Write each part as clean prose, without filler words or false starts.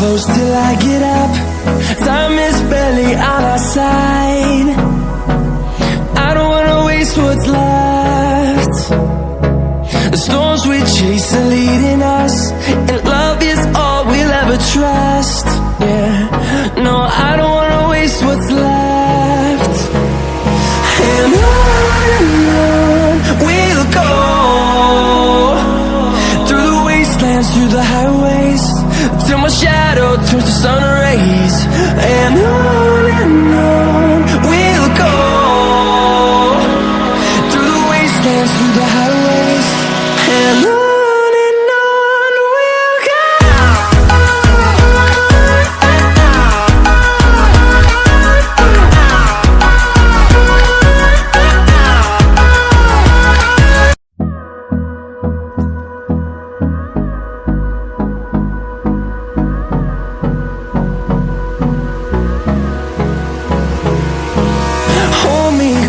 close till I get up. Time is barely on our side. I don't wanna waste what's left. The storms we chase are leading us, and love is all we'll ever trust. Yeah, no, I don't wanna waste what's left. And on we'll go, through the wastelands, through the highways, till my shadow turns to sun rays. And on we'll go, through the wastelands, through the highways, and on we'll go.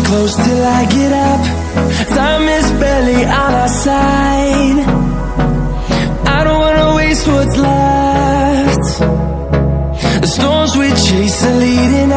Close till I get up. Time is barely on our side. I don't wanna waste what's left. The storms we chase are leading